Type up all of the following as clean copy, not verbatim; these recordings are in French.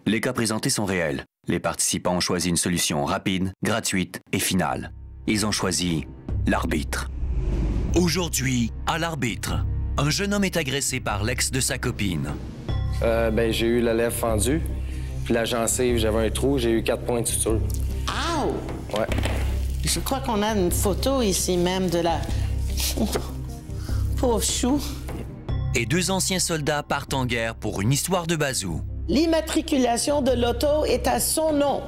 Les cas présentés sont réels. Les participants ont choisi une solution rapide, gratuite et finale. Ils ont choisi l'arbitre. Aujourd'hui, à l'arbitre, un jeune homme est agressé par l'ex de sa copine. J'ai eu la lèvre fendue, puis la gencive, j'avais un trou, j'ai eu 4 points de suture. Ow! Ouais. Je crois qu'on a une photo ici même de la... Pauvre chou. Et 2 anciens soldats partent en guerre pour une histoire de bazou. L'immatriculation de l'auto est à son nom.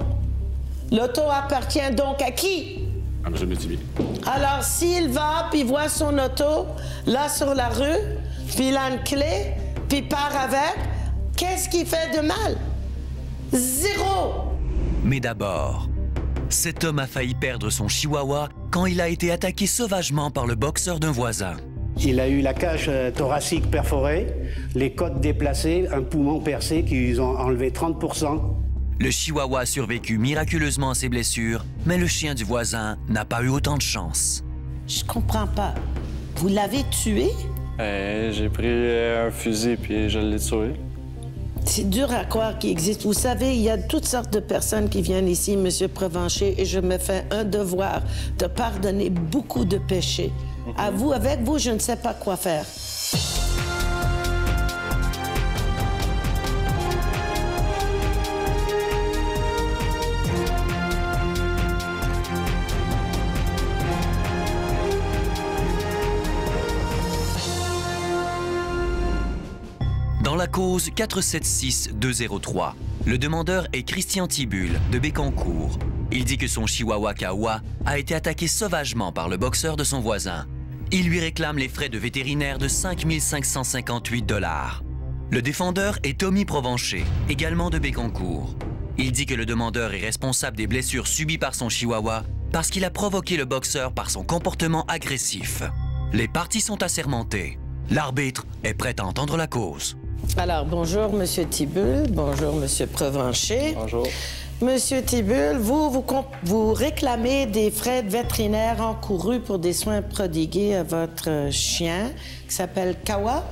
L'auto appartient donc à qui? À M. Métivier. Alors, s'il va puis voit son auto, là, sur la rue, puis il a une clé, puis part avec, qu'est-ce qu'il fait de mal? Zéro! Mais d'abord, cet homme a failli perdre son chihuahua quand il a été attaqué sauvagement par le boxeur d'un voisin. Il a eu la cage thoracique perforée, les côtes déplacées, un poumon percé qui ont enlevé 30%. Le chihuahua a survécu miraculeusement à ses blessures, mais le chien du voisin n'a pas eu autant de chance. Je comprends pas. Vous l'avez tué? J'ai pris un fusil puis je l'ai tué. C'est dur à croire qu'il existe. Vous savez, il y a toutes sortes de personnes qui viennent ici, M. Provencher, et je me fais un devoir de pardonner beaucoup de péchés. À vous, avec vous, je ne sais pas quoi faire. Dans la cause 476-203, le demandeur est Christian Tibulle, de Bécancour. Il dit que son chihuahua Kawa a été attaqué sauvagement par le boxeur de son voisin. Il lui réclame les frais de vétérinaire de 5 558 $. Le défendeur est Tommy Provencher, également de Bécancour. Il dit que le demandeur est responsable des blessures subies par son chihuahua parce qu'il a provoqué le boxeur par son comportement agressif. Les parties sont assermentées. L'arbitre est prêt à entendre la cause. Alors, bonjour, M. Tibulle. Bonjour, M. Provencher. Bonjour. Monsieur Tibulle, vous réclamez des frais de vétérinaire encourus pour des soins prodigués à votre chien, qui s'appelle Kawa,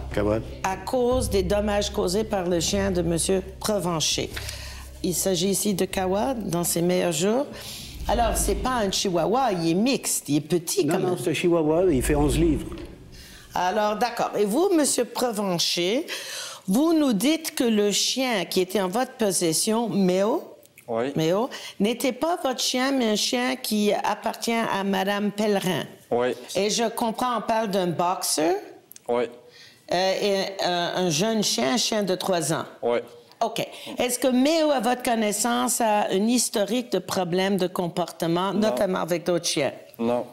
à cause des dommages causés par le chien de Monsieur Provencher. Il s'agit ici de Kawa, dans ses meilleurs jours. Alors, c'est pas un chihuahua, il est mixte, il est petit quand même. Non, ce chihuahua, il fait 11 livres. Alors, d'accord. Et vous, Monsieur Provencher, vous nous dites que le chien qui était en votre possession, Méo, Oui. Méo, n'était pas votre chien, mais un chien qui appartient à Madame Pellerin. Oui. Et je comprends, on parle d'un boxer. Oui. Et un jeune chien, un chien de 3 ans. Oui. OK. Est-ce que Méo, à votre connaissance, a un historique de problèmes de comportement, notamment avec d'autres chiens? Non.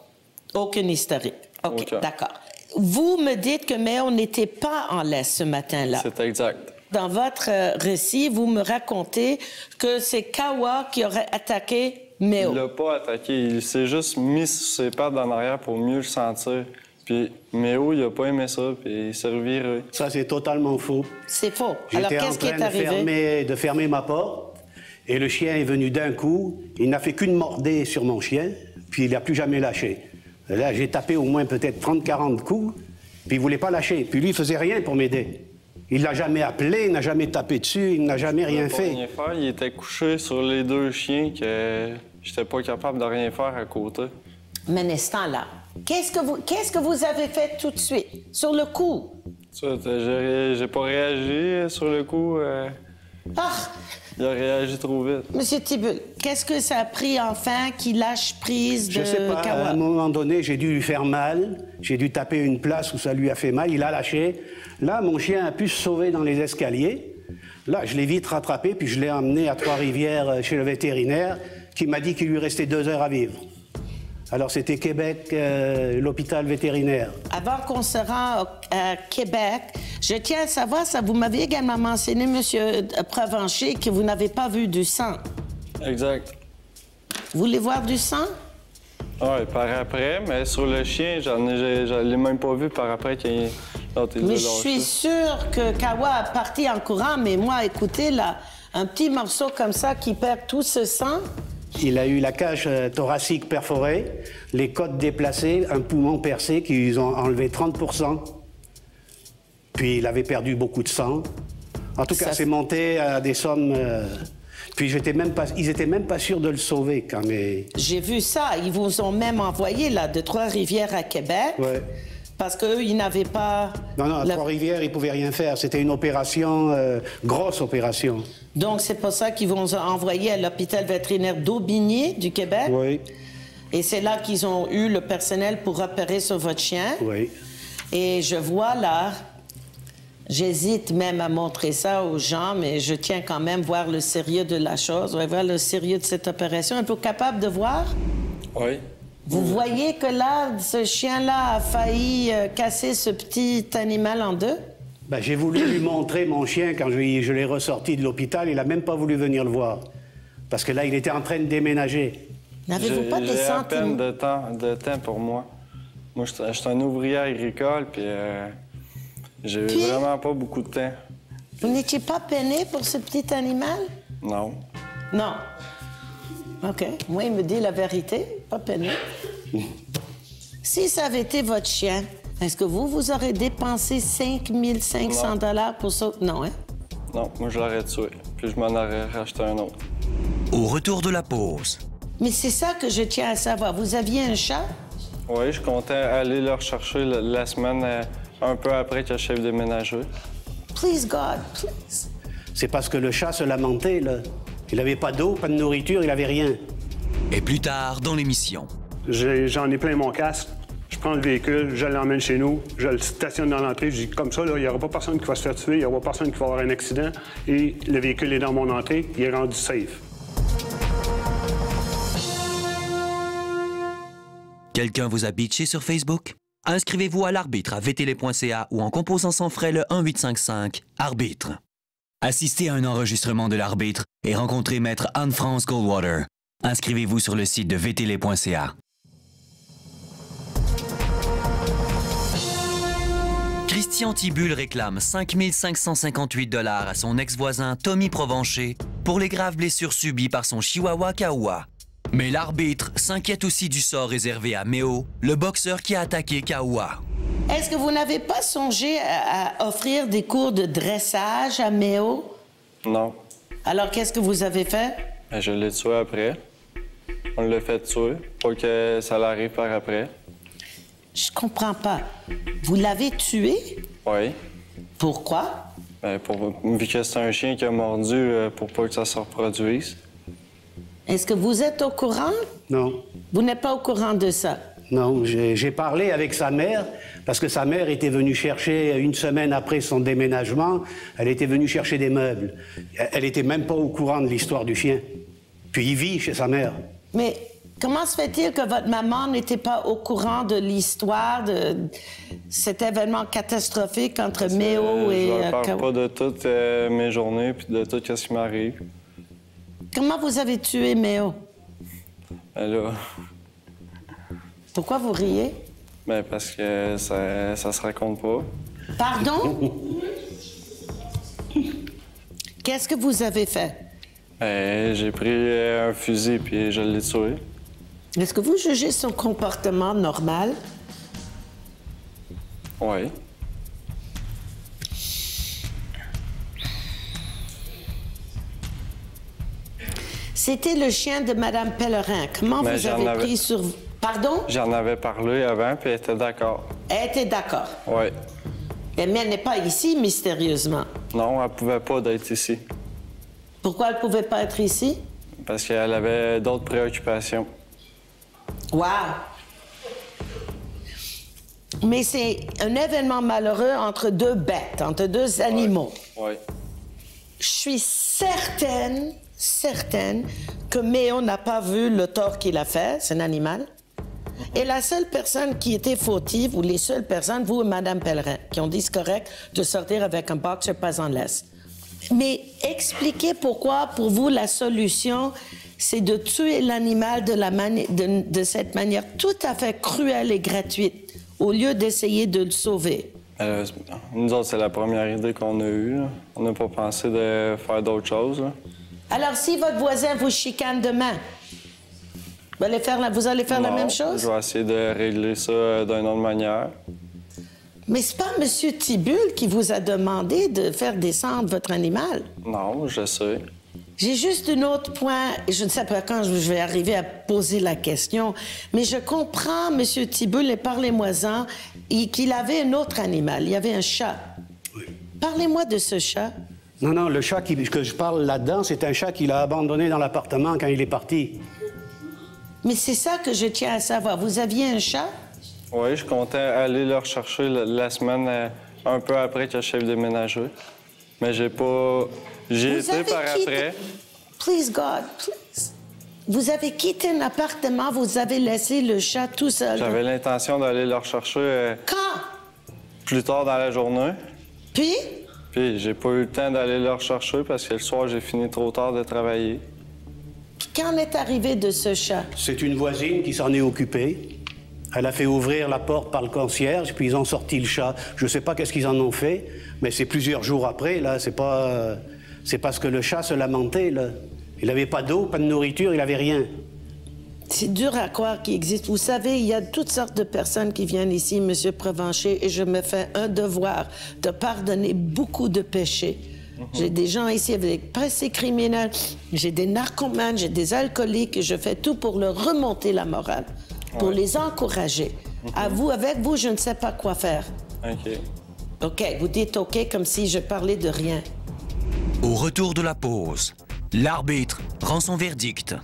Aucun historique. OK, Aucun. d'accord. Vous me dites que Méo n'était pas en laisse ce matin-là. C'est exact. Dans votre récit, vous me racontez que c'est Kawa qui aurait attaqué Méo. Il l'a pas attaqué, il s'est juste mis sur ses pattes en arrière pour mieux le sentir. Puis Méo, il a pas aimé ça, puis il s'est reviré. Ça, c'est totalement faux. C'est faux. Alors, J'étais en qu'est-ce qui est train arrivé? de fermer ma porte, et le chien est venu d'un coup. Il n'a fait qu'une mordée sur mon chien, puis il n'a plus jamais lâché. Là, j'ai tapé au moins peut-être 30-40 coups, puis il voulait pas lâcher. Puis lui, il faisait rien pour m'aider. Il l'a jamais appelé, il n'a jamais tapé dessus, il n'a jamais rien fait. Rien faire. Il était couché sur les 2 chiens que j'étais pas capable de rien faire à côté. Mais un instant, là, qu'est-ce que vous avez fait tout de suite, sur le coup? Ça, j'ai pas réagi sur le coup. Ah! Il a réagi trop vite. Monsieur Tibulle, qu'est-ce que ça a pris enfin qu'il lâche prise de Je sais pas, Kawa? à un moment donné, j'ai dû lui faire mal. J'ai dû taper une place où ça lui a fait mal. Il a lâché. Là, mon chien a pu se sauver dans les escaliers. Là, je l'ai vite rattrapé, puis je l'ai emmené à Trois-Rivières chez le vétérinaire, qui m'a dit qu'il lui restait 2 heures à vivre. Alors, c'était Québec, l'hôpital vétérinaire. Avant qu'on se rende à Québec, je tiens à savoir, ça, vous m'aviez également mentionné, Monsieur Provencher, que vous n'avez pas vu du sang. Exact. Vous voulez voir du sang? Oui, par après, mais sur le chien, je l'ai même pas vu par après qu'il Mais je suis sûre que Kawa est parti en courant, mais moi, écoutez, là, un petit morceau comme ça qui perd tout ce sang... Il a eu la cage thoracique perforée, les côtes déplacées, un poumon percé qui ont enlevé 30%. Puis il avait perdu beaucoup de sang. En tout cas, c'est monté à des sommes... Puis ils étaient même pas sûrs de le sauver quand même. J'ai vu ça. Ils vous ont même envoyé là, de Trois-Rivières à Québec. Ouais. Parce qu'eux, ils n'avaient pas... Non, à Trois-Rivières, ils ne pouvaient rien faire. C'était une opération, grosse opération. Donc, c'est pour ça qu'ils vous ont envoyé à l'hôpital vétérinaire d'Aubigny, du Québec? Oui. Et c'est là qu'ils ont eu le personnel pour opérer sur votre chien? Oui. Et je vois là... J'hésite même à montrer ça aux gens, mais je tiens quand même à voir le sérieux de la chose, voir le sérieux de cette opération. Êtes-vous capable de voir? Oui. Vous voyez que là, ce chien-là a failli casser ce petit animal en deux? Ben, j'ai voulu lui montrer mon chien quand je l'ai ressorti de l'hôpital. Il n'a même pas voulu venir le voir. Parce que là, il était en train de déménager. N'avez-vous pas des J'ai à peine sentiments? de temps pour moi. Moi, je suis un ouvrier agricole, puis j'ai vraiment pas beaucoup de temps. Vous n'étiez pas peiné pour ce petit animal? Non. Non. OK. Moi, il me dit la vérité, pas peiné. Si ça avait été votre chien, est-ce que vous aurez dépensé 5 500 $ pour ça? Non, hein? Non, moi, je l'aurais tué, puis je m'en aurais racheté un autre. Au retour de la pause, Mais c'est ça que je tiens à savoir. Vous aviez un chat? Oui, je comptais aller le rechercher la semaine un peu après que je sois déménagé. Please, God, please. C'est parce que le chat se lamentait, là. Il n'avait pas d'eau, pas de nourriture, il n'avait rien. et plus tard dans l'émission. J'en ai plein mon casque. Je prends le véhicule, je l'emmène chez nous, je le stationne dans l'entrée. Je dis comme ça, il n'y aura pas personne qui va se faire tuer, il n'y aura pas personne qui va avoir un accident. Et le véhicule est dans mon entrée, il est rendu safe. Quelqu'un vous a bitché sur Facebook? Inscrivez-vous à l'arbitre à vtl.ca ou en composant sans frais le 1-855-ARBITRE. Assistez à un enregistrement de l'arbitre et rencontrez Maître Anne-France Goldwater. Inscrivez-vous sur le site de vtl.ca. Christian Tibulle réclame 5 558 $ à son ex-voisin Tommy Provencher pour les graves blessures subies par son chihuahua Kawa. Mais l'arbitre s'inquiète aussi du sort réservé à Méo, le boxeur qui a attaqué Kawa. Est-ce que vous n'avez pas songé à offrir des cours de dressage à Méo? Non. Alors, qu'est-ce que vous avez fait? Ben, je l'ai tué après. On l'a fait tuer pour que ça l'arrive par après. Je comprends pas. Vous l'avez tué? Oui. Pourquoi? Ben, vu que c'est un chien qui a mordu pour pas que ça se reproduise. Est-ce que vous êtes au courant? Non. Vous n'êtes pas au courant de ça? Non, j'ai parlé avec sa mère, parce que sa mère était venue chercher, une semaine après son déménagement, elle était venue chercher des meubles. Elle était même pas au courant de l'histoire du chien. Puis il vit chez sa mère. Mais comment se fait-il que votre maman n'était pas au courant de l'histoire de cet événement catastrophique entre Méo et... Je leur parle pas de toutes mes journées puis de tout ce qui m'arrive. Comment vous avez tué Méo? Ben là... Pourquoi vous riez? Ben parce que ça se raconte pas. Pardon? Qu'est-ce que vous avez fait? Ben, j'ai pris un fusil puis je l'ai tué. Est-ce que vous jugez son comportement normal? Oui. C'était le chien de Mme Pellerin. Comment Ben, vous avez pris sur... Pardon? J'en avais parlé avant puis elle était d'accord. Elle était d'accord. Oui. Mais elle n'est pas ici, mystérieusement. Non, elle pouvait pas d'être ici. Pourquoi elle ne pouvait pas être ici? Parce qu'elle avait d'autres préoccupations. Wow! Mais c'est un événement malheureux entre deux bêtes, entre deux animaux. Oui. Je suis certaine que Méo n'a pas vu le tort qu'il a fait, c'est un animal. Et la seule personne qui était fautive, ou les seules personnes, vous et Mme Pellerin, qui ont dit c'est correct de sortir avec un boxer pas en laisse. Mais expliquez pourquoi, pour vous, la solution, c'est de tuer l'animal de cette manière tout à fait cruelle et gratuite, au lieu d'essayer de le sauver. Nous autres, c'est la première idée qu'on a eue. Là. On n'a pas pensé de faire d'autres choses. Là. Alors, si votre voisin vous chicane demain, vous allez faire la même chose? Je vais essayer de régler ça d'une autre manière. Mais c'est pas M. Tibulle qui vous a demandé de faire descendre votre animal. Non, je sais. J'ai juste un autre point. Je ne sais pas quand je vais arriver à poser la question, mais je comprends, M. Tibulle, et parlez-moi-en, qu'il avait un autre animal. Il y avait un chat. Oui. Parlez-moi de ce chat. Non, le chat que je parle là-dedans, c'est un chat qu'il a abandonné dans l'appartement quand il est parti. Mais c'est ça que je tiens à savoir. Vous aviez un chat? Oui, je comptais aller le rechercher la semaine un peu après que je sois déménagé. Mais j'ai pas... J'y étais par après. Please, God, please. Vous avez quitté un appartement, vous avez laissé le chat tout seul. J'avais l'intention d'aller le rechercher... Quand? Plus tard dans la journée. Puis? Puis j'ai pas eu le temps d'aller le rechercher parce que le soir, j'ai fini trop tard de travailler. Qu'en est arrivé de ce chat? C'est une voisine qui s'en est occupée. Elle a fait ouvrir la porte par le concierge, puis ils ont sorti le chat. Je sais pas qu'est-ce qu'ils en ont fait, mais c'est plusieurs jours après, là. C'est parce que le chat se lamentait, là. Il n'avait pas d'eau, pas de nourriture, il n'avait rien. C'est dur à croire qu'il existe. Vous savez, il y a toutes sortes de personnes qui viennent ici, M. Provencher, et je me fais un devoir de pardonner beaucoup de péchés. J'ai des gens ici avec des passés criminels, j'ai des narcomanes, j'ai des alcooliques, et je fais tout pour leur remonter la morale, pour les encourager. À vous, avec vous, je ne sais pas quoi faire. OK. OK, vous dites OK comme si je parlais de rien. Au retour de la pause, l'arbitre rend son verdict.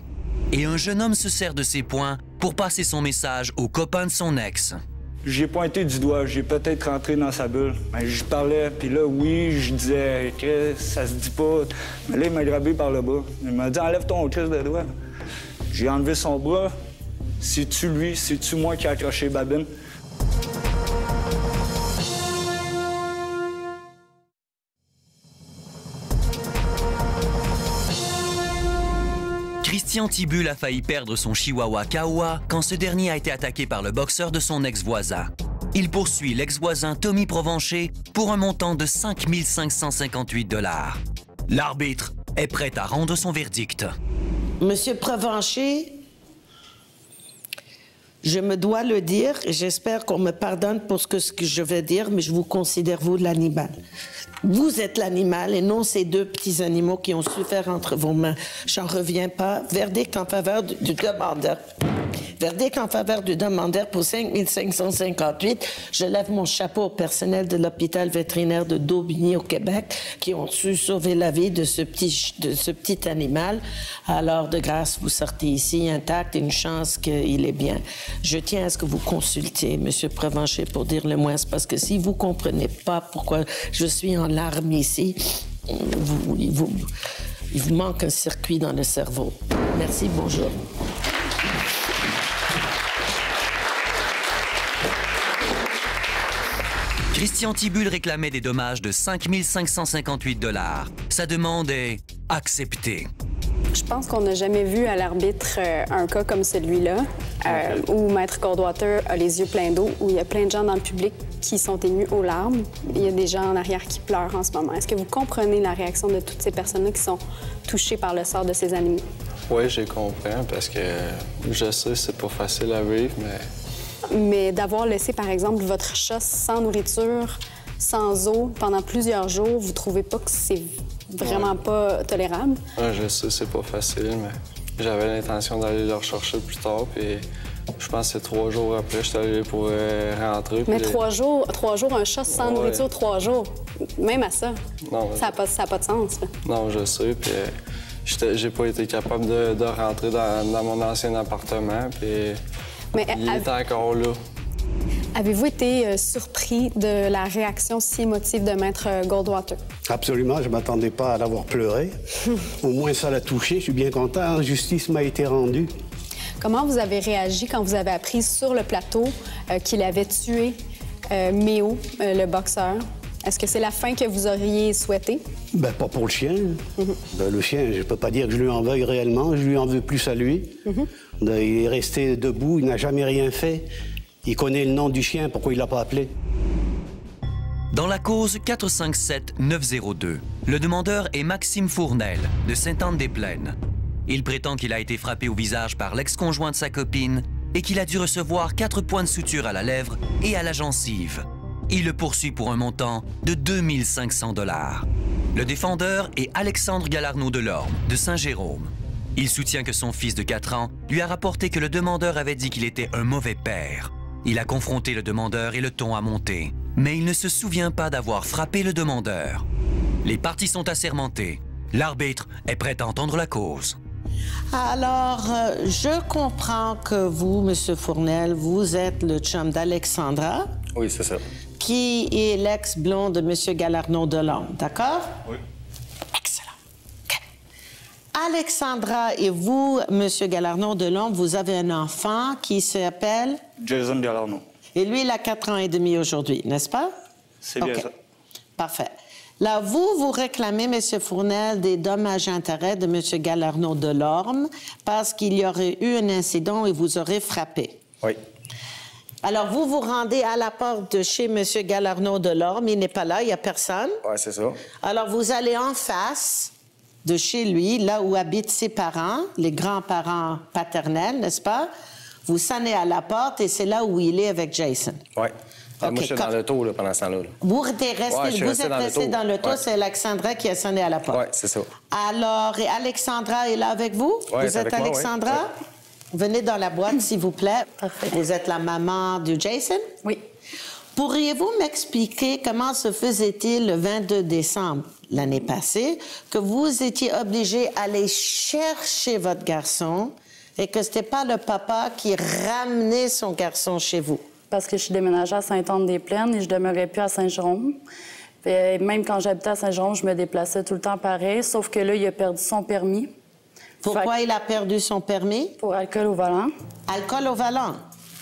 Et un jeune homme se sert de ses points pour passer son message aux copains de son ex. J'ai pointé du doigt, j'ai peut-être rentré dans sa bulle. Ben, je parlais, puis là, oui, je disais, Chris, ça se dit pas. Mais là, il m'a grabé par le bas. Il m'a dit, enlève ton Chris de doigt. J'ai enlevé son bras. C'est-tu lui, c'est-tu moi qui ai accroché Babine? Christian Tibulle a failli perdre son chihuahua Kawa quand ce dernier a été attaqué par le boxeur de son ex-voisin. Il poursuit l'ex-voisin Tommy Provencher pour un montant de 5 558 $. L'arbitre est prêt à rendre son verdict. Monsieur Provencher, je me dois le dire et j'espère qu'on me pardonne pour ce que je vais dire, mais je vous considère, vous, l'animal. Vous êtes l'animal et non ces deux petits animaux qui ont souffert entre vos mains. J'en reviens pas. Verdict en faveur du demandeur. Verdict en faveur du demandeur pour 5 558. Je lève mon chapeau au personnel de l'hôpital vétérinaire de Daubigny au Québec qui ont su sauver la vie de ce petit animal. Alors, de grâce, vous sortez ici intact, une chance qu'il est bien. Je tiens à ce que vous consultiez M. Provencher pour dire le moins, parce que si vous comprenez pas pourquoi je suis en larmes ici, il vous manque un circuit dans le cerveau. Merci, bonjour. Christian Tibulle réclamait des dommages de 5 558 $. Sa demande est acceptée. Je pense qu'on n'a jamais vu à l'arbitre un cas comme celui-là, où Maître Goldwater a les yeux pleins d'eau, où il y a plein de gens dans le public qui sont émus aux larmes. Il y a des gens en arrière qui pleurent en ce moment. Est-ce que vous comprenez la réaction de toutes ces personnes-là qui sont touchées par le sort de ces animaux? Oui, j'ai compris, parce que je sais c'est pas facile à vivre, Mais d'avoir laissé, par exemple, votre chat sans nourriture, sans eau, pendant plusieurs jours, vous trouvez pas que c'est vraiment pas tolérable? Oui, je sais, c'est pas facile, mais j'avais l'intention d'aller le rechercher plus tard, puis je pense que c'est 3 jours après, je suis allé pour rentrer. Mais 3 jours, un chat sans nourriture, 3 jours, même à ça, non, ça n'a pas de sens. Là. Non, je sais, puis j'ai pas été capable de rentrer dans mon ancien appartement, puis il est encore là. Avez-vous été surpris de la réaction si émotive de Maître Goldwater? Absolument, je ne m'attendais pas à l'avoir pleuré. Au moins, ça l'a touché, je suis bien content. Justice m'a été rendue. Comment vous avez réagi quand vous avez appris sur le plateau qu'il avait tué Méo, le boxeur? Est-ce que c'est la fin que vous auriez souhaitée? Ben, pas pour le chien. Le chien, je peux pas dire que je lui en veuille réellement. Je lui en veux plus à lui. Il est resté debout, il n'a jamais rien fait. Il connaît le nom du chien, pourquoi il l'a pas appelé? Dans la cause 457-902, le demandeur est Maxime Fournel, de Sainte-Anne-des-Plaines. Il prétend qu'il a été frappé au visage par l'ex-conjoint de sa copine et qu'il a dû recevoir 4 points de suture à la lèvre et à la gencive. Il le poursuit pour un montant de 2500 $. Le défendeur est Alexandre Galarneau-Delorme, de Saint-Jérôme. Il soutient que son fils de 4 ans lui a rapporté que le demandeur avait dit qu'il était un mauvais père. Il a confronté le demandeur et le ton a monté, mais il ne se souvient pas d'avoir frappé le demandeur. Les parties sont assermentées. L'arbitre est prêt à entendre la cause. Alors, je comprends que vous, M. Fournel, vous êtes le chum d'Alexandra. Oui, c'est ça. Qui est l'ex-blond de M. Galarneau-Delorme, d'accord? Oui. Excellent. OK. Alexandra et vous, M. Galarneau-Delorme, vous avez un enfant qui s'appelle? Jason Galarneau. Et lui, il a 4 ans et demi aujourd'hui, n'est-ce pas? C'est bien ça. Parfait. Là, vous réclamez, M. Fournel, des dommages et intérêts de M. Galarneau-Delorme parce qu'il y aurait eu un incident et vous aurez frappé. Oui. Alors, vous vous rendez à la porte de chez M. Galarneau-Delorme. Il n'est pas là, il n'y a personne. Oui, c'est ça. Alors, vous allez en face de chez lui, là où habitent ses parents, les grands-parents paternels, n'est-ce pas? Vous sonnez à la porte et c'est là où il est avec Jason. Oui. Okay, moi, je suis dans l'auto pendant ce temps-là. Vous êtes resté dans l'auto, ouais. C'est Alexandra qui a sonné à la porte. Oui, c'est ça. Alors, et Alexandra est là avec vous? Oui, Vous êtes Alexandra? Moi, oui. Venez dans la boîte, s'il vous plaît. Parfait. Vous êtes la maman de Jason? Oui. Pourriez-vous m'expliquer comment se faisait-il le 22 décembre l'année passée que vous étiez obligé d'aller chercher votre garçon et que ce n'était pas le papa qui ramenait son garçon chez vous? Parce que je suis déménagée à Sainte-Anne-des-Plaines et je demeurais plus à Saint-Jérôme. Même quand j'habitais à Saint-Jérôme, je me déplaçais tout le temps pareil, sauf que là, il a perdu son permis. Pourquoi il a perdu son permis? Pour alcool au volant. Alcool au volant.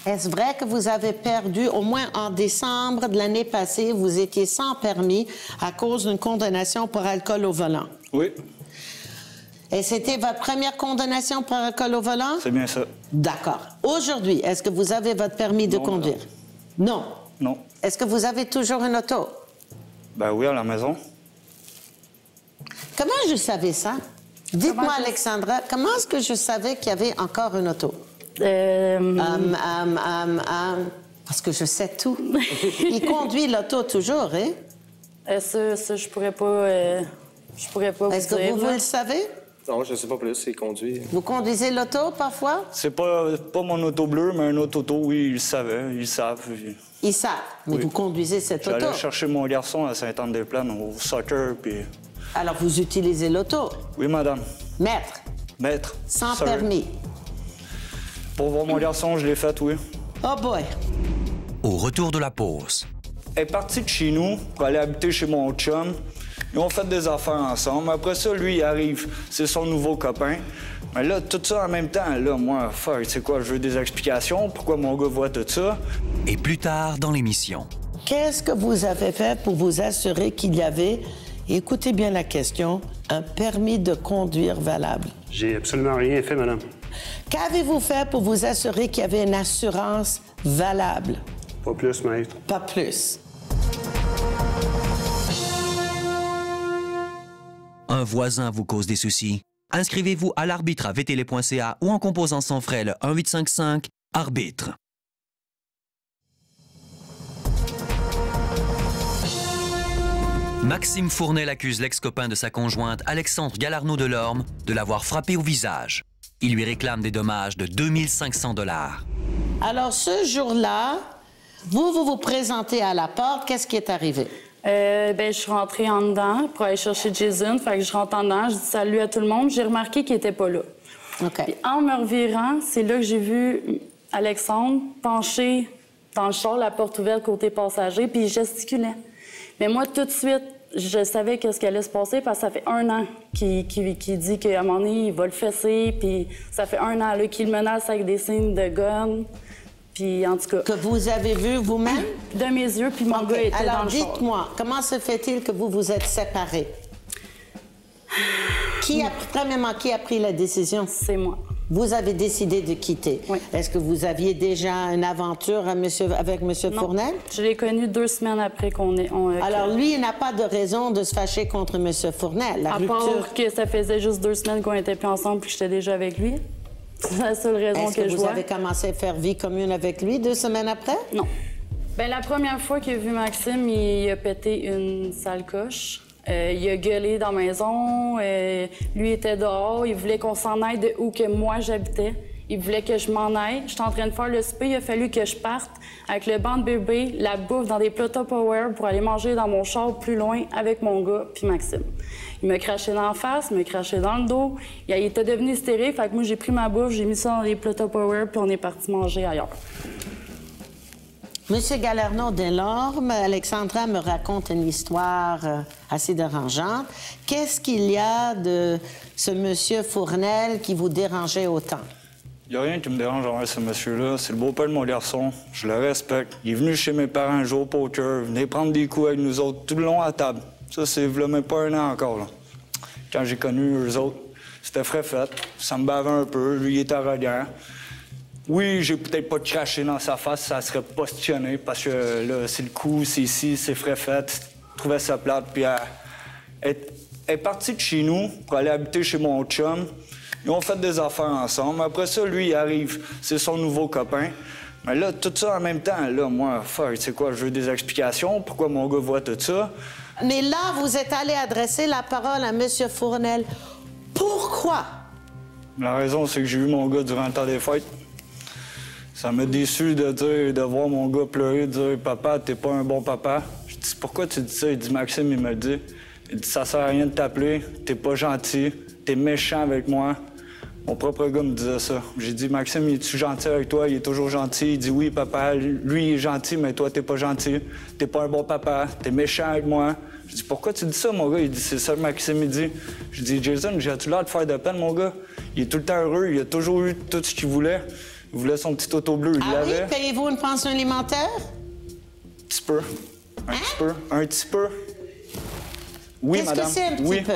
Est-ce vrai que vous avez perdu, au moins en décembre de l'année passée, vous étiez sans permis à cause d'une condamnation pour alcool au volant? Oui. Et c'était votre première condamnation pour alcool au volant? C'est bien ça. D'accord. Aujourd'hui, est-ce que vous avez votre permis de conduire? Non. Non. Est-ce que vous avez toujours une auto? Ben oui, à la maison. Comment je savais ça? Dites-moi, Alexandra, comment est-ce que je savais qu'il y avait encore une auto? Parce que je sais tout. Il conduit l'auto toujours, hein? Ça, je pourrais pas vous Est-ce que vous le savez? Non, je ne sais pas plus, il conduit. Vous conduisez l'auto parfois? C'est pas mon auto bleu, mais un autre auto, oui, ils le savaient, ils savent. Ils savent, mais Oui. vous conduisez cette auto. J'allais chercher mon garçon à Sainte-Anne-des-Plaines au soccer, puis... Alors, vous utilisez l'auto? Oui, madame. Maître, Maître. sans Sir. permis. Pour voir mon garçon, je l'ai fait, oui. Oh boy! Au retour de la pause, Elle est partie de chez nous pour aller habiter chez mon chum. Ils ont fait des affaires ensemble. Après ça, lui, il arrive. C'est son nouveau copain. Mais là, tout ça en même temps, là, moi, fuck, c'est quoi, je veux des explications. Pourquoi mon gars voit tout ça? et plus tard dans l'émission. Qu'est-ce que vous avez fait pour vous assurer qu'il y avait, écoutez bien la question, un permis de conduire valable? J'ai absolument rien fait, madame. Qu'avez-vous fait pour vous assurer qu'il y avait une assurance valable? Pas plus, maître. Pas plus. Un voisin vous cause des soucis? Inscrivez-vous à l'arbitre à vtl.ca ou en composant sans frais le 1-855-ARBITRE. Maxime Fournel accuse l'ex-copain de sa conjointe Alexandre Galarneau-Delorme de l'avoir frappé au visage. Il lui réclame des dommages de 2500 $. Alors, ce jour-là, vous présentez à la porte. Qu'est-ce qui est arrivé? Je suis rentrée en dedans pour aller chercher Jason. Fait que je rentre en dedans, je dis salut à tout le monde. J'ai remarqué qu'il était pas là. OK. Puis en me revirant, c'est là que j'ai vu Alexandre penché dans le char, la porte ouverte côté passager, puis il gesticulait. Mais moi, tout de suite, je savais qu'est-ce qui allait se passer parce que ça fait 1 an qu'il dit qu'à un moment donné, il va le fesser, puis ça fait 1 an qu'il menace avec des signes de gun. Puis en tout cas... Que vous avez vu vous-même? De mes yeux, puis mon gars était alors, dans le char. dites-moi, comment se fait-il que vous vous êtes séparés? Premièrement, qui a pris la décision? C'est moi. Vous avez décidé de quitter. Oui. Est-ce que vous aviez déjà une aventure avec M. Fournel? Je l'ai connu 2 semaines après qu'on ait... Alors, lui, il n'a pas de raison de se fâcher contre M. Fournel. La à rupture... part que ça faisait juste 2 semaines qu'on était plus ensemble puis que j'étais déjà avec lui. C'est la seule raison Est-ce que je vous vois. avez commencé à faire vie commune avec lui 2 semaines après? Non. Bien, la première fois qu'il a vu Maxime, il a pété une sale coche. Il a gueulé dans la maison. Lui était dehors. Il voulait qu'on s'en aille de où que moi j'habitais. Il voulait que je m'en aille. J'étais en train de faire le souper. Il a fallu que je parte avec le banc de bébé, la bouffe dans des plats Tupperware pour aller manger dans mon char plus loin avec mon gars puis Maxime. Il m'a craché dans la face, il m'a craché dans le dos. Il était devenu hystérique. Fait que moi, j'ai pris ma bouffe, j'ai mis ça dans des plats Tupperware puis on est parti manger ailleurs. Monsieur Galerno Delorme, Alexandra me raconte une histoire assez dérangeante. Qu'est-ce qu'il y a de ce monsieur Fournel qui vous dérangeait autant? Il n'y a rien qui me dérange envers ce monsieur-là. C'est le beau-père de mon garçon. Je le respecte. Il est venu chez mes parents jouer au poker, venir prendre des coups avec nous autres tout le long à table. Ça, c'est même pas un an encore, là. Quand j'ai connu eux autres, c'était frais fait. Ça me bavait un peu. Lui, il était arrogant. Oui, j'ai peut-être pas craché dans sa face, ça serait positionné, parce que là, c'est le coup, c'est ici, c'est frais fait. Je trouvais ça plate, puis elle est partie de chez nous pour aller habiter chez mon chum. Ils ont fait des affaires ensemble. Après ça, lui, il arrive, c'est son nouveau copain. Mais là, tout ça en même temps, là, moi, fuck, tu sais quoi, je veux des explications. Pourquoi mon gars voit tout ça? Mais là, vous êtes allé adresser la parole à M. Fournel. Pourquoi? La raison, c'est que j'ai vu mon gars durant le temps des fêtes. Ça m'a déçu de voir mon gars pleurer, de dire « Papa, t'es pas un bon papa. » Je dis « Pourquoi tu dis ça? » Il dit « Maxime, il me dit. Il dit « Ça sert à rien de t'appeler. T'es pas gentil. T'es méchant avec moi. » Mon propre gars me disait ça. J'ai dit « Maxime, es-tu gentil avec toi? Il est toujours gentil. » Il dit « Oui, papa. Lui, il est gentil, mais toi, t'es pas gentil. T'es pas un bon papa. T'es méchant avec moi. » Je dis « Pourquoi tu dis ça, mon gars? » Il dit « C'est ça que Maxime, il dit. » Je dis « Jason, j'ai-tu l'air de faire de peine, mon gars? Il est tout le temps heureux. Il a toujours eu tout ce qu'il voulait. Il voulait son petit auto bleu, il l'avait. Ah oui? Payez-vous une pension alimentaire? Un petit peu. Un petit peu. Un petit peu. Oui, madame. Qu'est-ce que c'est un petit peu?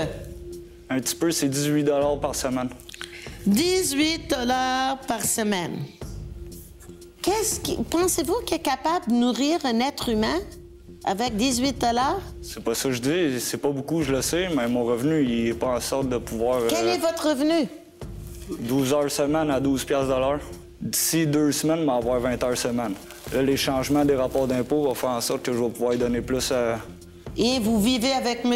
Un petit peu, c'est 18 $ par semaine. 18 $ par semaine. Pensez-vous qu'il est capable de nourrir un être humain avec 18 $? C'est pas ça que je dis. C'est pas beaucoup, je le sais, mais mon revenu, il est pas en sorte de pouvoir... Quel est votre revenu? 12 heures semaine à 12 $ de l'heure. D'ici 2 semaines, je vais avoir 20 heures semaine. Là, les changements des rapports d'impôts vont faire en sorte que je vais pouvoir y donner plus à... Et vous vivez avec M.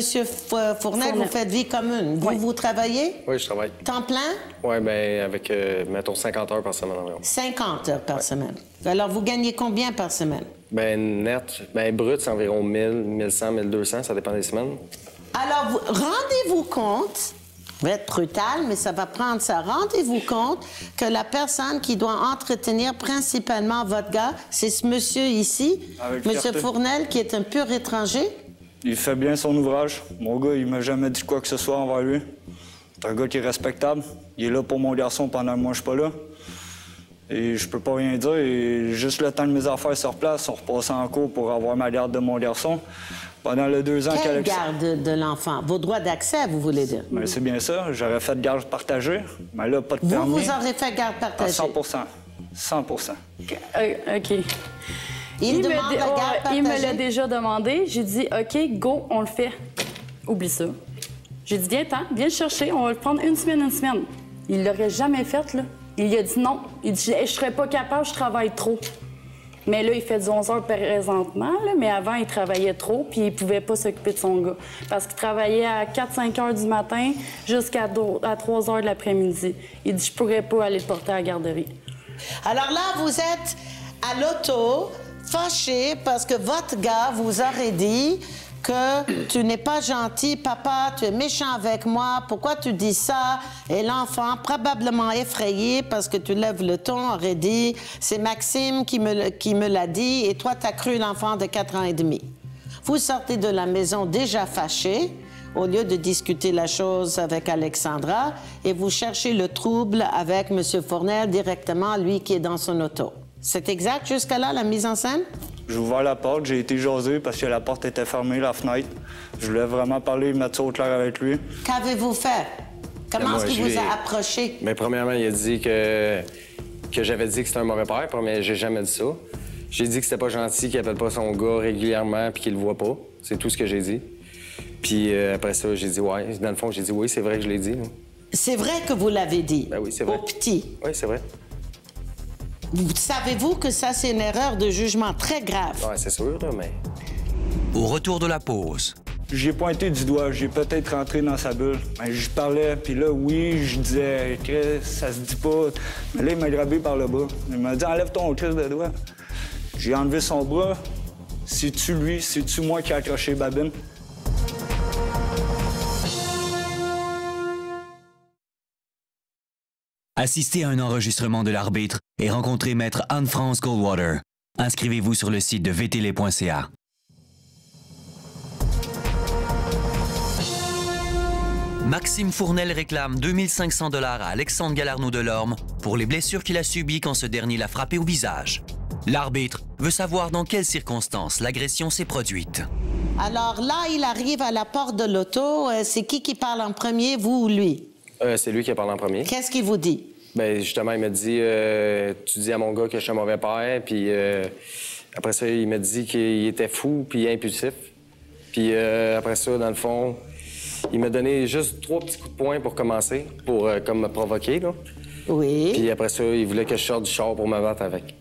Fournel, vous faites vie commune. Vous travaillez? Oui, je travaille. Temps plein? Oui, bien, avec, mettons, 50 heures par semaine environ. 50 heures par semaine. Alors, vous gagnez combien par semaine? Bien, net, bien, brut, c'est environ 1000, 1100, 1200, ça dépend des semaines. Alors, rendez-vous compte... Vous êtes brutal, mais ça va prendre ça. Rendez-vous compte que la personne qui doit entretenir principalement votre gars, c'est ce monsieur ici, M. Fournel, qui est un pur étranger. Il fait bien son ouvrage. Mon gars, il m'a jamais dit quoi que ce soit envers lui. C'est un gars qui est respectable. Il est là pour mon garçon pendant que moi, je suis pas là. Et je peux pas rien dire. Et juste le temps de mes affaires sur place, on repasse en cours pour avoir ma garde de mon garçon. Pendant les 2 ans Quelle garde de l'enfant? Vos droits d'accès, vous voulez dire? Bien, c'est bien ça. J'aurais fait de garde partagée, mais là, pas de permis. Vous aurez fait garde partagée? À 100 100 OK. Il demande la garde partagée? Il me l'a déjà demandé. J'ai dit, OK, go, on le fait. Oublie ça. J'ai dit, viens le chercher, on va le prendre une semaine. Il l'aurait jamais fait, là. Il a dit non. Il dit, je serais pas capable, je travaille trop. Mais là, il fait du 11 heures présentement, là, mais avant, il travaillait trop, puis il pouvait pas s'occuper de son gars. Parce qu'il travaillait à 4-5 heures du matin jusqu'à 3 heures de l'après-midi. Il dit, je pourrais pas aller le porter à la garderie. Alors là, vous êtes à l'auto, fâché parce que votre gars vous aurait dit que tu n'es pas gentil, papa, tu es méchant avec moi, pourquoi tu dis ça? Et l'enfant, probablement effrayé parce que tu lèves le ton, aurait dit, c'est Maxime qui me l'a dit, et toi, t'as cru l'enfant de 4 ans et demi. Vous sortez de la maison déjà fâché, au lieu de discuter la chose avec Alexandra, et vous cherchez le trouble avec M. Fournel directement, lui qui est dans son auto. C'est exact jusqu'à là, la mise en scène? J'ai ouvert la porte, j'ai été jasé parce que la porte était fermée, la fenêtre. Je voulais vraiment parler, mettre ça au clair avec lui. Qu'avez-vous fait? Comment est-ce qu'il vous a approché? Bien, premièrement, il a dit que j'avais dit que c'était un mauvais père, mais j'ai jamais dit ça. J'ai dit que c'était pas gentil, qu'il appelle pas son gars régulièrement puis qu'il le voit pas. C'est tout ce que j'ai dit. Puis après ça, j'ai dit ouais. Dans le fond, j'ai dit oui, c'est vrai que je l'ai dit. C'est vrai que vous l'avez dit? Ben oui, c'est vrai. Au petit? Oui, c'est vrai. Savez-vous que ça, c'est une erreur de jugement très grave? Ouais, c'est sûr, là, mais... Au retour de la pause, J'ai pointé du doigt, j'ai peut-être rentré dans sa bulle. Ben, je parlais, puis là, oui, je disais, Chris, ça se dit pas. Mais là, il m'a grabé par le bas. Il m'a dit, enlève ton Chris de doigt. J'ai enlevé son bras. C'est-tu lui, c'est-tu moi qui ai accroché babine? Assistez à un enregistrement de l'arbitre et rencontrez Maître Anne-France Goldwater. Inscrivez-vous sur le site de vtl.ca. Maxime Fournel réclame 2500 $ à Alexandre Galarneau-Delorme pour les blessures qu'il a subies quand ce dernier l'a frappé au visage. L'arbitre veut savoir dans quelles circonstances l'agression s'est produite. Alors là, il arrive à la porte de l'auto. C'est qui parle en premier, vous ou lui? C'est lui qui a parlé en premier. Qu'est-ce qu'il vous dit? Ben justement, il m'a dit tu dis à mon gars que je suis un mauvais père, puis après ça, il m'a dit qu'il était fou puis impulsif. Puis après ça, dans le fond, il m'a donné juste 3 petits coups de poing pour commencer, pour comme me provoquer, là. Oui. Puis après ça, il voulait que je sorte du char pour me battre avec.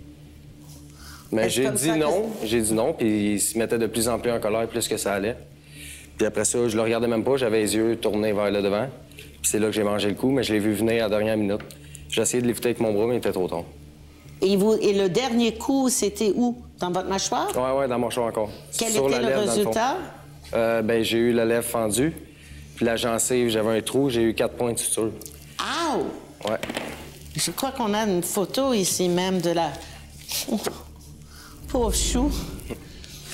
Mais j'ai dit non, puis il se mettait de plus en plus en colère, plus que ça allait. Puis après ça, je le regardais même pas, j'avais les yeux tournés vers le devant. Puis c'est là que j'ai mangé le coup, mais je l'ai vu venir à la dernière minute. J'ai essayé de l'éviter avec mon bras, mais il était trop tard. Et le dernier coup, c'était où? Dans votre mâchoire? Oui, dans mon mâchoire encore. Quel était le résultat? Ben j'ai eu la lèvre fendue, puis la gencive, j'avais un trou, j'ai eu 4 points de suture. Ow! Ouais. Je crois qu'on a une photo ici même de la... Oh, pauvre chou.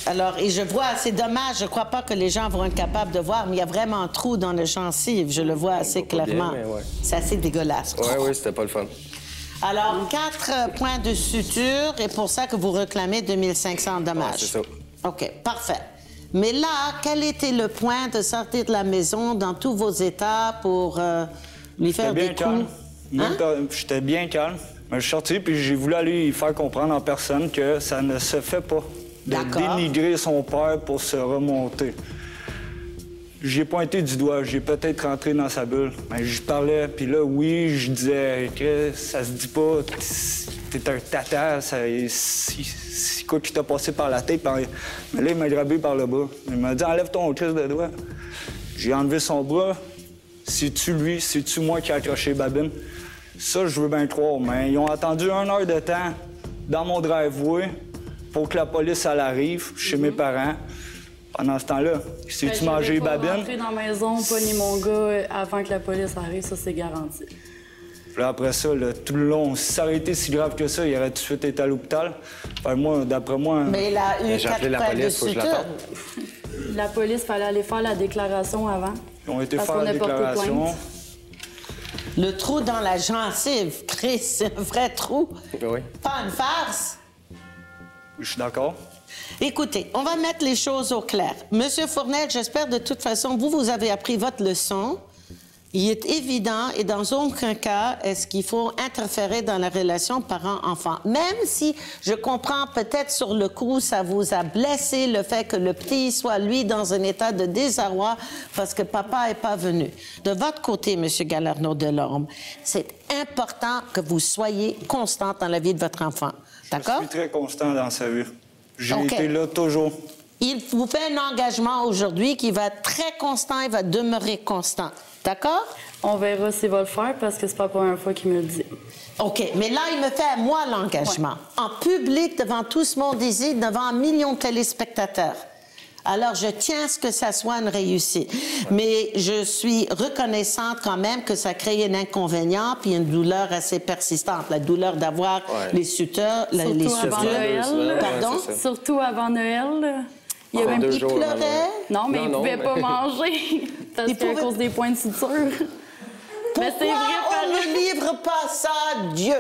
Alors, et je vois, c'est dommage, je crois pas que les gens vont être capables de voir, mais il y a vraiment un trou dans le gencive, je le vois assez clairement. Bien, ouais. C'est assez dégueulasse. Oui, c'était pas le fun. Alors, 4 points de suture, et pour ça que vous réclamez 2500 dommages. Ouais, c'est ça. OK, parfait. Mais là, quel était le point de sortir de la maison dans tous vos états pour lui faire des coups? J'étais bien calme. Je suis sorti, puis j'ai voulu aller lui faire comprendre en personne que ça ne se fait pas de dénigrer son père pour se remonter. J'ai pointé du doigt, j'ai peut-être rentré dans sa bulle. Mais je parlais, puis là, oui, je disais que ça se dit pas, t'es un tata, c'est quoi qui t'a passé par la tête? Mais là, il m'a grabé par le bas. Il m'a dit, enlève ton Chris de doigt. J'ai enlevé son bras. C'est-tu lui, c'est-tu moi qui ai accroché babine? Ça, je veux bien croire, mais ils ont attendu 1 heure de temps dans mon driveway pour que la police elle arrive chez mes parents. Pendant ce temps-là, si tu mangeais babine... Je rentrer dans la maison, pogner mon gars avant que la police arrive, ça, c'est garanti. Puis après ça, là, tout le long, si ça aurait été si grave que ça, il aurait tout de suite été à l'hôpital. Enfin, moi, d'après moi... Mais il a eu 4 points de suture. La police, il fallait aller faire la déclaration avant. Ils ont été faire la déclaration. Le trou dans la gencive, Chris, c'est un vrai trou. Oui. Pas une farce. Je suis d'accord. Écoutez, on va mettre les choses au clair. Monsieur Fournel, j'espère de toute façon, vous avez appris votre leçon. Il est évident, et dans aucun cas, est-ce qu'il faut interférer dans la relation parent-enfant. Même si je comprends peut-être sur le coup, ça vous a blessé le fait que le petit soit, lui, dans un état de désarroi parce que papa n'est pas venu. De votre côté, Monsieur Galarneau-Delorme, c'est important que vous soyez constant dans la vie de votre enfant. D'accord? Je suis très constant dans sa vie. J'ai été là toujours. Il vous fait un engagement aujourd'hui qui va être très constant et va demeurer constant. D'accord? On verra s'il va le faire parce que c'est pas la première fois qu'il me le dit. OK, mais là, il me fait à moi l'engagement. Ouais. En public, devant tout ce monde ici, devant 1 million de téléspectateurs. Alors, je tiens à ce que ça soit une réussite. Ouais. Mais je suis reconnaissante quand même que ça crée un inconvénient puis une douleur assez persistante. La douleur d'avoir les sutures... Surtout avant Noël. Pardon? Surtout avant Noël. Il pleurait? Non, mais il ne pouvait pas manger parce qu'à cause des points de suture. Pourquoi mais c'est vrai, on ne livre pas ça à Dieu?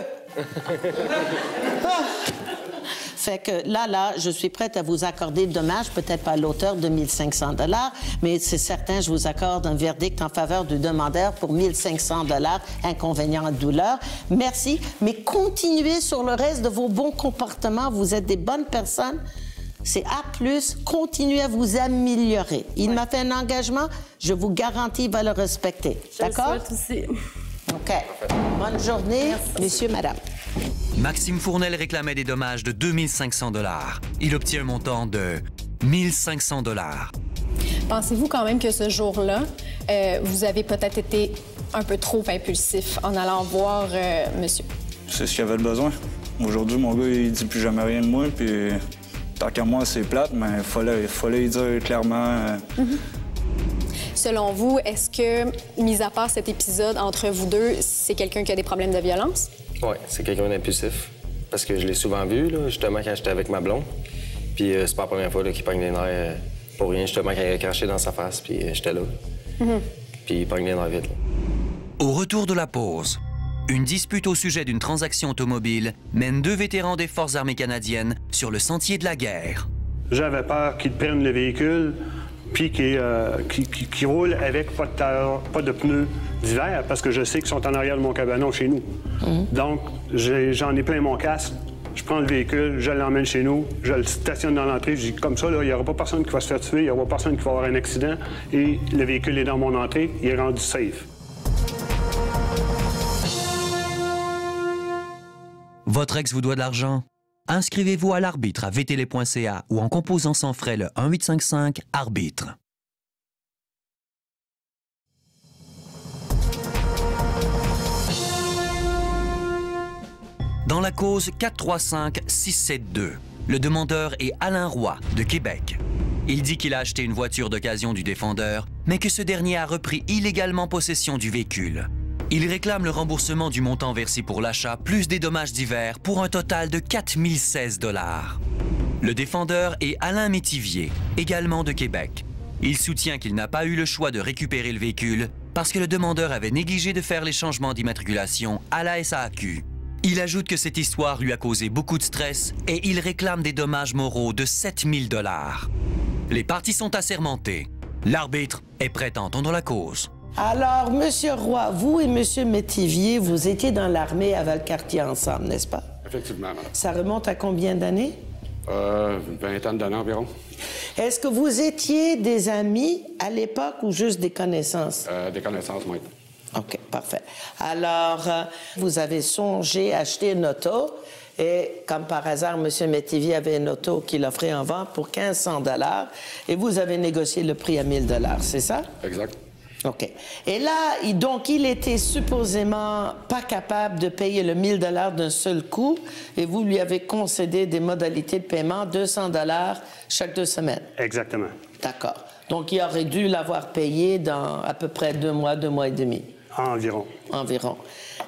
Fait que là, je suis prête à vous accorder le dommage, peut-être pas à l'auteur de 1500 $, mais c'est certain, je vous accorde un verdict en faveur du demandeur pour 1500 $, inconvénient de douleur. Merci, mais continuez sur le reste de vos bons comportements. Vous êtes des bonnes personnes. C'est A+, continuez à vous améliorer. Il m'a fait un engagement, je vous garantis, il va le respecter. D'accord? Je le souhaite aussi. OK. Bonne journée, messieurs, madame. Maxime Fournel réclamait des dommages de 2500 $. Il obtient un montant de 1500 $. Pensez-vous quand même que ce jour-là, vous avez peut-être été un peu trop impulsif en allant voir monsieur? C'est ce qu'il avait besoin. Aujourd'hui, mon gars, il dit plus jamais rien de moi, puis tant qu'à moi, c'est plate, mais il fallait lui dire clairement. Selon vous, est-ce que, mis à part cet épisode entre vous deux, c'est quelqu'un qui a des problèmes de violence? Oui, c'est quelqu'un d'impulsif. Parce que je l'ai souvent vu, là, justement, quand j'étais avec ma blonde. Puis c'est pas la première fois qu'il pogne les nerfs pour rien, justement, quand il a craché dans sa face, puis j'étais là. Puis il pogne les nerfs vite. Là. Au retour de la pause, une dispute au sujet d'une transaction automobile mène 2 vétérans des Forces armées canadiennes sur le sentier de la guerre. J'avais peur qu'ils prennent le véhicule puis qu'ils roulent avec pas de pneus d'hiver parce que je sais qu'ils sont en arrière de mon cabanon chez nous. Donc, j'en ai plein mon casque. Je prends le véhicule, je l'emmène chez nous, je le stationne dans l'entrée. Je dis comme ça, il n'y aura pas personne qui va se faire tuer, il n'y aura pas personne qui va avoir un accident. Et le véhicule est dans mon entrée, il est rendu safe. Votre ex vous doit de l'argent? Inscrivez-vous à l'arbitre à vtl.ca ou en composant sans frais le 1-855-ARBITRE. Dans la cause 435-672, le demandeur est Alain Roy, de Québec. Il dit qu'il a acheté une voiture d'occasion du défendeur, mais que ce dernier a repris illégalement possession du véhicule. Il réclame le remboursement du montant versé pour l'achat, plus des dommages divers, pour un total de 4016 $. Le défendeur est Alain Métivier, également de Québec. Il soutient qu'il n'a pas eu le choix de récupérer le véhicule parce que le demandeur avait négligé de faire les changements d'immatriculation à la SAQ. Il ajoute que cette histoire lui a causé beaucoup de stress et il réclame des dommages moraux de 7000 $. Les parties sont assermentées. L'arbitre est prêt à entendre la cause. Alors, Monsieur Roy, vous et Monsieur Métivier, vous étiez dans l'armée à Valcartier ensemble, n'est-ce pas? Effectivement, madame. Ça remonte à combien d'années? Une vingtaine d'années environ. Est-ce que vous étiez des amis à l'époque ou juste des connaissances? Des connaissances, oui. OK, parfait. Alors, vous avez songé acheter une auto et, comme par hasard, M. Métivier avait une auto qu'il offrait en vente pour 1500 $ et vous avez négocié le prix à 1000 $, c'est ça? Exact. OK. Et là, donc, il était supposément pas capable de payer le 1000 $ d'un seul coup et vous lui avez concédé des modalités de paiement, 200 $ chaque 2 semaines. Exactement. D'accord. Donc, il aurait dû l'avoir payé dans à peu près 2 mois et demi. Environ. Environ.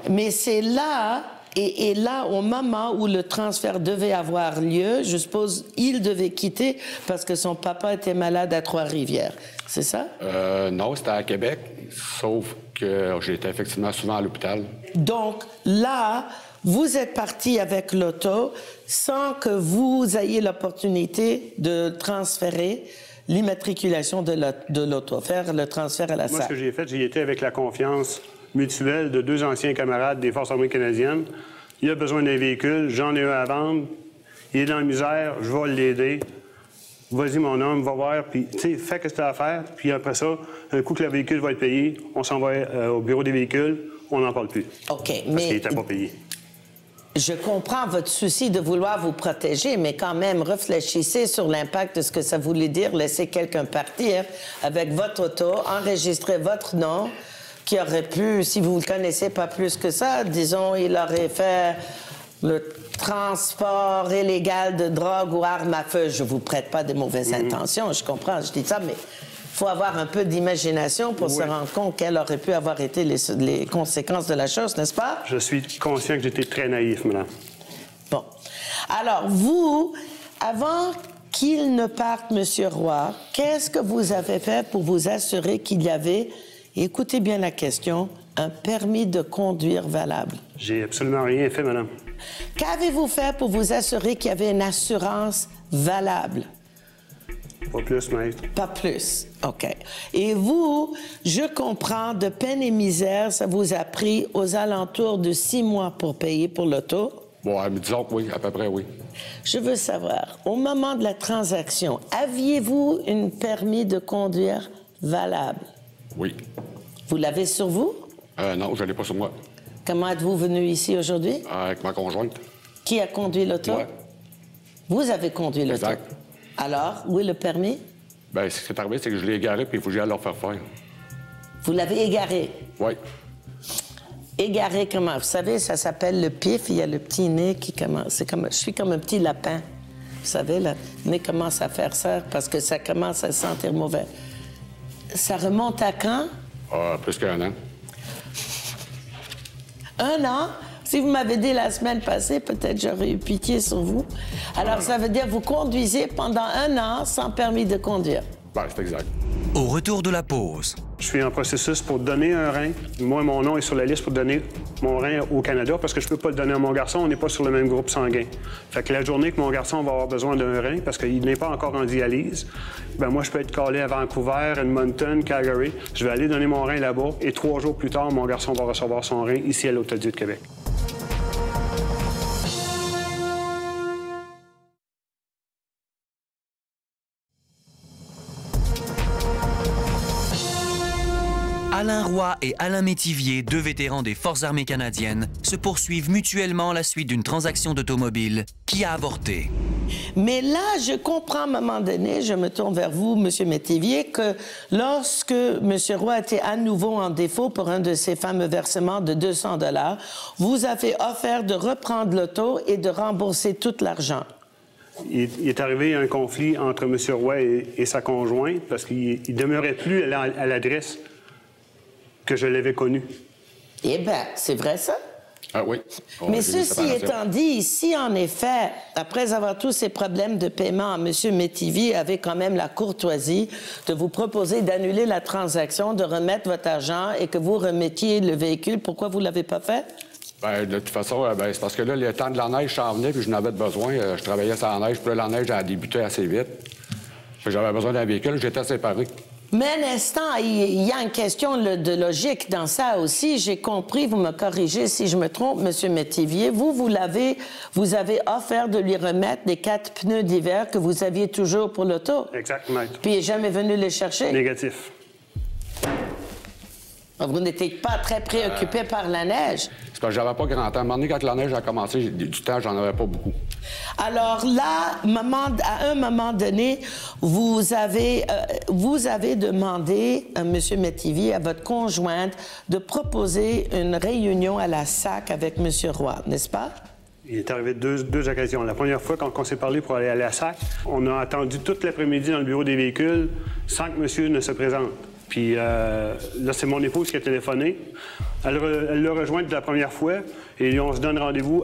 Mais c'est là, et là, au moment où le transfert devait avoir lieu, je suppose, il devait quitter parce que son papa était malade à Trois-Rivières. C'est ça? Non, c'était à Québec, sauf que j'étais effectivement souvent à l'hôpital. Donc, là, vous êtes parti avec l'auto sans que vous ayez l'opportunité de transférer l'immatriculation de l'auto, faire le transfert à la SAC. Moi, ce que j'ai fait, j'y étais avec la confiance mutuelle de 2 anciens camarades des Forces armées canadiennes. Il a besoin d'un véhicule, j'en ai un à vendre, il est dans la misère, je vais l'aider. Vas-y, mon homme, va voir, puis, tu sais, fais ce que tu as à faire, puis après ça, un coup que le véhicule va être payé, on s'en va au bureau des véhicules, on n'en parle plus. OK, parce mais... qu'il n'était pas payé. Je comprends votre souci de vouloir vous protéger, mais quand même, réfléchissez sur l'impact de ce que ça voulait dire laisser quelqu'un partir avec votre auto, enregistrer votre nom, qui aurait pu, si vous ne le connaissez pas plus que ça, disons, il aurait fait le transport illégal de drogue ou armes à feu. Je vous prête pas de mauvaises intentions, je comprends, je dis ça, mais il faut avoir un peu d'imagination pour se rendre compte quelles auraient pu avoir été les conséquences de la chose, n'est-ce pas? Je suis conscient que j'étais très naïf, madame. Bon. Alors, vous, avant qu'il ne parte, M. Roy, qu'est-ce que vous avez fait pour vous assurer qu'il y avait, écoutez bien la question, un permis de conduire valable? J'ai absolument rien fait, madame. Qu'avez-vous fait pour vous assurer qu'il y avait une assurance valable? Pas plus, maître. Pas plus. OK. Et vous, je comprends, de peine et misère, ça vous a pris aux alentours de 6 mois pour payer pour l'auto? Bon, disons que oui, à peu près, oui. Je veux savoir, au moment de la transaction, aviez-vous un permis de conduire valable? Oui. Vous l'avez sur vous? Non, je ne l'ai pas sur moi. Comment êtes-vous venu ici aujourd'hui? Avec ma conjointe. Qui a conduit l'auto? Moi. Vous avez conduit l'auto. Exact. Alors, où est le permis? Bien, ce qui est arrivé, c'est que je l'ai égaré, puis il faut que j'aille leur faire faire. Vous l'avez égaré? Oui. Égaré comment? Vous savez, ça s'appelle le pif. Il y a le petit nez qui commence. Je suis comme un petit lapin. Vous savez, le nez commence à faire ça parce que ça commence à sentir mauvais. Ça remonte à quand? Ah, plus qu'un an. Un an? Si vous m'avez dit la semaine passée, peut-être j'aurais eu pitié sur vous. Alors, ça veut dire que vous conduisez pendant un an sans permis de conduire. Ben, c'est exact. Au retour de la pause. Je suis en processus pour donner un rein. Moi, mon nom est sur la liste pour donner mon rein au Canada parce que je peux pas le donner à mon garçon. On n'est pas sur le même groupe sanguin. Fait que la journée que mon garçon va avoir besoin d'un rein, parce qu'il n'est pas encore en dialyse, ben moi, je peux être collé à Vancouver, Edmonton, Calgary. Je vais aller donner mon rein là-bas et 3 jours plus tard, mon garçon va recevoir son rein ici à l'Hôtel-Dieu de Québec. Alain Roy et Alain Métivier, deux vétérans des Forces armées canadiennes, se poursuivent mutuellement à la suite d'une transaction d'automobile qui a avorté. Mais là, je comprends à un moment donné, je me tourne vers vous, M. Métivier, que lorsque M. Roy était à nouveau en défaut pour un de ces fameux versements de 200 $, vous avez offert de reprendre l'auto et de rembourser tout l'argent. Il est arrivé un conflit entre M. Roy et sa conjointe parce qu'il ne demeurait plus à l'adresse que je l'avais connu. Eh bien, c'est vrai ça? Ah oui. Mais ceci étant dit, ici, en effet, après avoir tous ces problèmes de paiement, M. Métivier avait quand même la courtoisie de vous proposer d'annuler la transaction, de remettre votre argent et que vous remettiez le véhicule. Pourquoi vous ne l'avez pas fait? Bien, de toute façon, c'est parce que là, le temps de la neige s'en venait, puis je n'avais besoin. Je travaillais sur la neige, puis là, la neige a débuté assez vite. J'avais besoin d'un véhicule, j'étais séparé. Mais un instant, il y a une question de logique dans ça aussi. J'ai compris, vous me corrigez si je me trompe, M. Métivier. Vous avez offert de lui remettre les 4 pneus d'hiver que vous aviez toujours pour l'auto. Exactement. Puis il n'est jamais venu les chercher. Négatif. Vous n'étiez pas très préoccupé par la neige. C'est parce que j'avais pas grand temps. À un moment donné, quand la neige a commencé, du temps, j'en avais pas beaucoup. Alors là, à un moment donné, vous avez demandé, M. Métivier, à votre conjointe de proposer une réunion à la SAC avec M. Roy, n'est-ce pas? Il est arrivé deux occasions. La première fois, quand on s'est parlé pour aller à la SAC, on a attendu toute l'après-midi dans le bureau des véhicules sans que monsieur ne se présente. Puis là, c'est mon épouse qui a téléphoné. Elle l'a rejointe la première fois et on se donne rendez-vous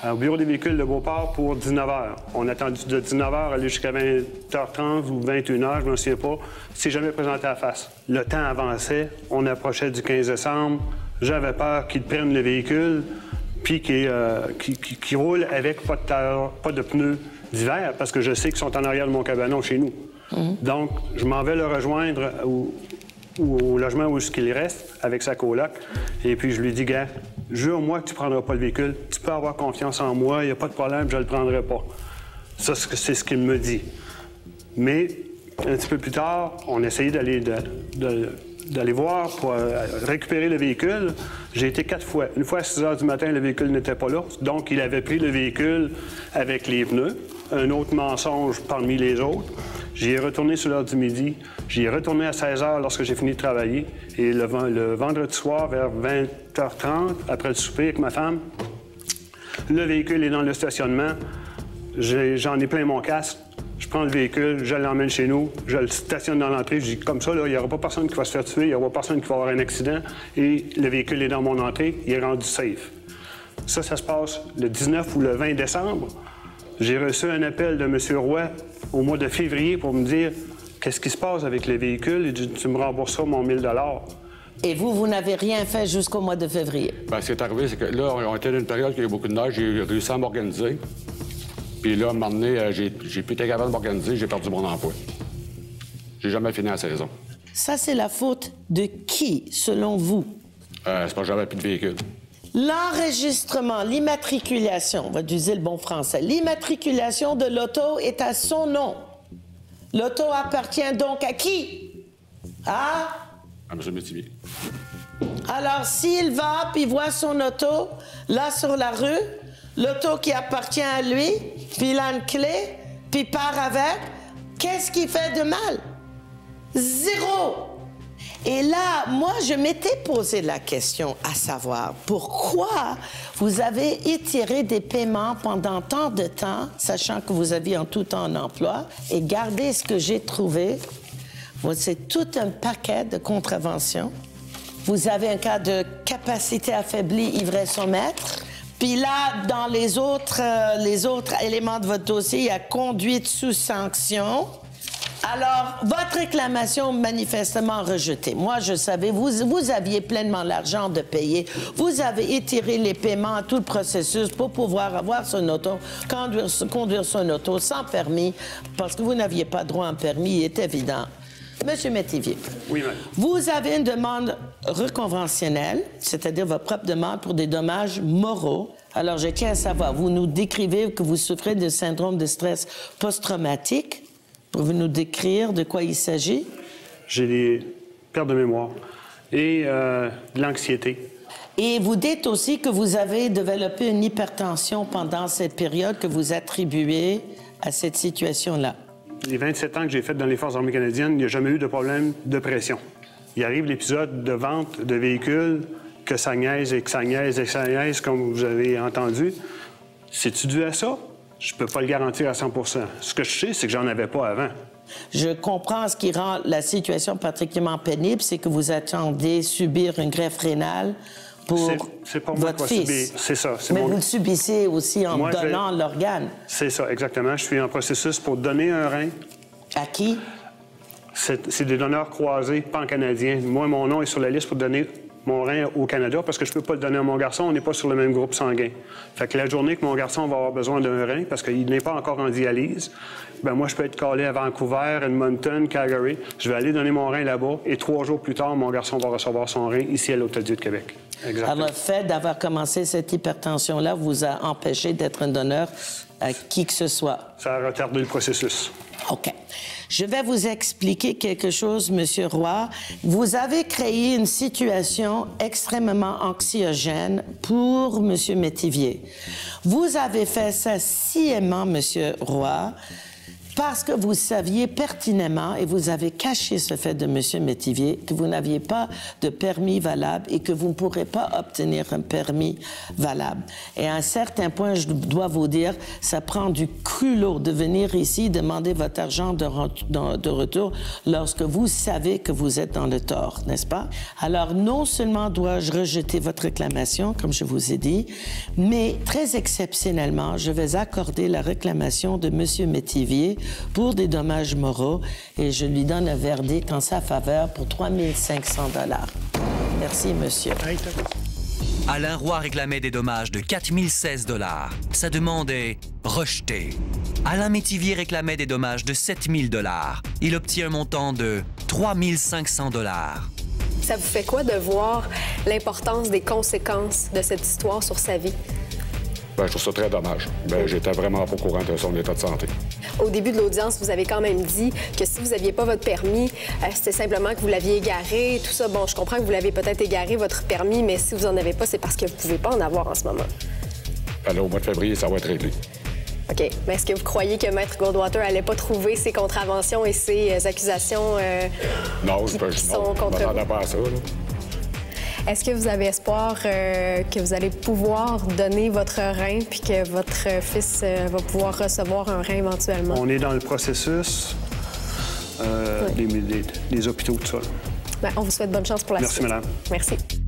au bureau des véhicules de Beauport pour 19 h. On a attendu de 19 h aller jusqu'à 20h30 ou 21 h, je ne me souviens pas. C'est jamais présenté à face. Le temps avançait, on approchait du 15 décembre. J'avais peur qu'ils prennent le véhicule puis qu'ils roulent avec pas de pneus d'hiver parce que je sais qu'ils sont en arrière de mon cabanon chez nous. Donc, je m'en vais le rejoindre au logement où il reste, avec sa coloc. Et puis, je lui dis, gars, jure-moi que tu ne prendras pas le véhicule. Tu peux avoir confiance en moi, il n'y a pas de problème, je ne le prendrai pas. Ça, c'est ce qu'il me dit. Mais, un petit peu plus tard, on essayait d'aller voir pour récupérer le véhicule. J'ai été 4 fois. Une fois à 6 h du matin, le véhicule n'était pas là. Donc, il avait pris le véhicule avec les pneus. Un autre mensonge parmi les autres. J'y ai retourné sur l'heure du midi. J'y ai retourné à 16 h lorsque j'ai fini de travailler. Et le vendredi soir, vers 20h30, après le souper avec ma femme, le véhicule est dans le stationnement. J'en ai plein mon casque. Je prends le véhicule, je l'emmène chez nous, je le stationne dans l'entrée. Je dis comme ça, il n'y aura pas personne qui va se faire tuer, il n'y aura pas personne qui va avoir un accident. Et le véhicule est dans mon entrée, il est rendu safe. Ça se passe le 19 ou le 20 décembre. J'ai reçu un appel de M. Roy au mois de février pour me dire qu'est-ce qui se passe avec le véhicule. Il dit, tu me rembourseras mon 1 000 $. Et vous n'avez rien fait jusqu'au mois de février? Bien, ce qui est arrivé, c'est que là, on était dans une période où il y a eu beaucoup de neige. J'ai réussi à m'organiser. Puis là, à un moment donné, j'ai plus été capable de m'organiser, j'ai perdu mon emploi. J'ai jamais fini la saison. Ça, c'est la faute de qui, selon vous? C'est parce que j'avais plus de véhicule. L'enregistrement, l'immatriculation, on va utiliser le bon français, l'immatriculation de l'auto est à son nom. L'auto appartient donc à qui? À M. Métivier. Alors, s'il va puis voit son auto, là, sur la rue, l'auto qui appartient à lui, puis il a une clé, puis il part avec. Qu'est-ce qui fait de mal? Zéro! Et là, moi, je m'étais posé la question à savoir pourquoi vous avez étiré des paiements pendant tant de temps, sachant que vous aviez en tout temps un emploi, et gardez ce que j'ai trouvé. C'est tout un paquet de contraventions. Vous avez un cas de capacité affaiblie, ivresse au maître. Puis là, dans les autres éléments de votre dossier, il y a conduite sous sanction. Alors, votre réclamation manifestement rejetée. Moi, je savais, vous aviez pleinement l'argent de payer. Vous avez étiré les paiements à tout le processus pour pouvoir avoir son auto, conduire son auto sans permis, parce que vous n'aviez pas droit à un permis, il est évident. Monsieur Métivier, oui, madame. Vous avez une demande reconventionnelle, c'est-à-dire votre propre demande pour des dommages moraux. Alors, je tiens à savoir, vous nous décrivez que vous souffrez de syndrome de stress post-traumatique. Pouvez-vous nous décrire de quoi il s'agit? J'ai des pertes de mémoire et de l'anxiété. Et vous dites aussi que vous avez développé une hypertension pendant cette période que vous attribuez à cette situation-là. Les 27 ans que j'ai fait dans les Forces armées canadiennes, il n'y a jamais eu de problème de pression. Il arrive l'épisode de vente de véhicules, que ça niaise et que ça niaise et que ça niaise, comme vous avez entendu. C'est-tu dû à ça? Je peux pas le garantir à 100 %. Ce que je sais, c'est que j'en avais pas avant. Je comprends ce qui rend la situation particulièrement pénible, c'est que vous attendez subir une greffe rénale pour c'est pas moi votre qui fils. C'est ça. Mais vous le subissez aussi en donnant l'organe. C'est ça, exactement. Je suis en processus pour donner un rein. À qui? C'est des donneurs croisés, pan-canadiens. Moi, mon nom est sur la liste pour donner mon rein au Canada parce que je peux pas le donner à mon garçon. On n'est pas sur le même groupe sanguin. Fait que la journée que mon garçon va avoir besoin d'un rein, parce qu'il n'est pas encore en dialyse, ben moi, je peux être collé à Vancouver, Edmonton, Calgary. Je vais aller donner mon rein là-bas et 3 jours plus tard, mon garçon va recevoir son rein ici à l'Hôtel-Dieu de Québec. Exactement. Alors, le fait d'avoir commencé cette hypertension-là vous a empêché d'être un donneur à qui que ce soit. Ça a retardé le processus. OK. Je vais vous expliquer quelque chose, Monsieur Roy. Vous avez créé une situation extrêmement anxiogène pour Monsieur Métivier. Vous avez fait ça sciemment, Monsieur Roy, parce que vous saviez pertinemment, et vous avez caché ce fait de M. Métivier, que vous n'aviez pas de permis valable et que vous ne pourrez pas obtenir un permis valable. Et à un certain point, je dois vous dire, ça prend du culot de venir ici demander votre argent de retour lorsque vous savez que vous êtes dans le tort, n'est-ce pas? Alors, non seulement dois-je rejeter votre réclamation, comme je vous ai dit, mais très exceptionnellement, je vais accorder la réclamation de M. Métivier pour des dommages moraux et je lui donne un verdict en sa faveur pour 3 500 $. Merci, monsieur. Alain Roy réclamait des dommages de 4 016 $. Sa demande est rejetée. Alain Métivier réclamait des dommages de 7 000 $. Il obtient un montant de 3 500 $. Ça vous fait quoi de voir l'importance des conséquences de cette histoire sur sa vie? Ben, je trouve ça très dommage. J'étais vraiment pas au courant de son état de santé. Au début de l'audience, vous avez quand même dit que si vous n'aviez pas votre permis, c'était simplement que vous l'aviez égaré, tout ça. Bon, je comprends que vous l'avez peut-être égaré, votre permis, mais si vous n'en avez pas, c'est parce que vous ne pouvez pas en avoir en ce moment. Alors, au mois de février, ça va être réglé. OK. Mais est-ce que vous croyez que Maître Goldwater n'allait pas trouver ces contraventions et ces accusations non, je m'attendais pas à ça, là. Est-ce que vous avez espoir que vous allez pouvoir donner votre rein puis que votre fils va pouvoir recevoir un rein éventuellement? On est dans le processus des hôpitaux, tout ça. Bien, on vous souhaite bonne chance pour la suite. Merci, madame. Merci.